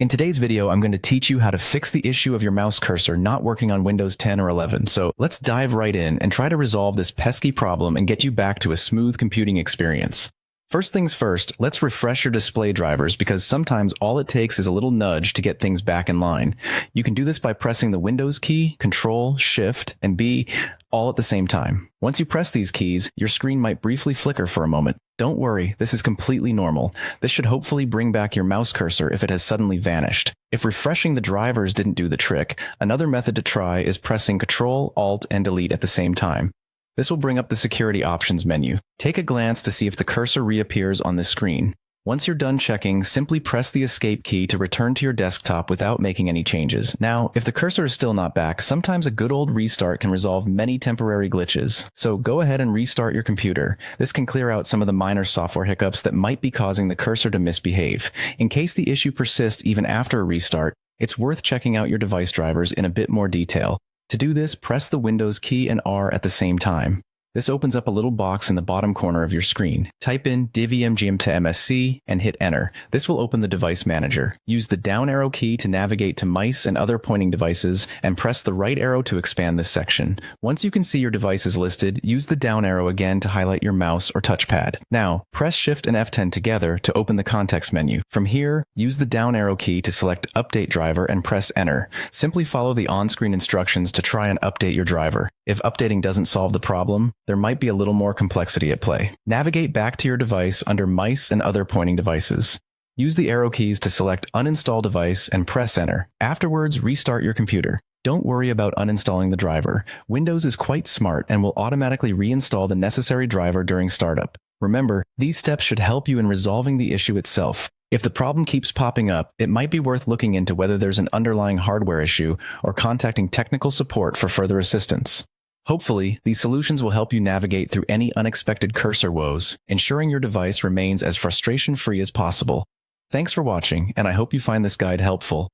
In today's video, I'm going to teach you how to fix the issue of your mouse cursor not working on Windows 10 or 11. So let's dive right in and try to resolve this pesky problem and get you back to a smooth computing experience. First things first, let's refresh your display drivers because sometimes all it takes is a little nudge to get things back in line. You can do this by pressing the Windows key, Control, Shift, and B all at the same time. Once you press these keys, your screen might briefly flicker for a moment. Don't worry, this is completely normal. This should hopefully bring back your mouse cursor if it has suddenly vanished. If refreshing the drivers didn't do the trick, another method to try is pressing Control, Alt, and Delete at the same time. This will bring up the Security Options menu. Take a glance to see if the cursor reappears on the screen. Once you're done checking, simply press the Escape key to return to your desktop without making any changes. Now, if the cursor is still not back, sometimes a good old restart can resolve many temporary glitches. So go ahead and restart your computer. This can clear out some of the minor software hiccups that might be causing the cursor to misbehave. In case the issue persists even after a restart, it's worth checking out your device drivers in a bit more detail. To do this, press the Windows key and R at the same time. This opens up a little box in the bottom corner of your screen. Type in div-emgm to MSC and hit enter. This will open the device manager. Use the down arrow key to navigate to mice and other pointing devices and press the right arrow to expand this section. Once you can see your devices listed, use the down arrow again to highlight your mouse or touchpad. Now, press Shift and F10 together to open the context menu. From here, use the down arrow key to select Update Driver and press enter. Simply follow the on-screen instructions to try and update your driver. If updating doesn't solve the problem, there might be a little more complexity at play. Navigate back to your device under Mice and Other Pointing Devices. Use the arrow keys to select Uninstall Device and press Enter. Afterwards, restart your computer. Don't worry about uninstalling the driver. Windows is quite smart and will automatically reinstall the necessary driver during startup. Remember, these steps should help you in resolving the issue itself. If the problem keeps popping up, it might be worth looking into whether there's an underlying hardware issue or contacting technical support for further assistance. Hopefully, these solutions will help you navigate through any unexpected cursor woes, ensuring your device remains as frustration-free as possible. Thanks for watching, and I hope you find this guide helpful.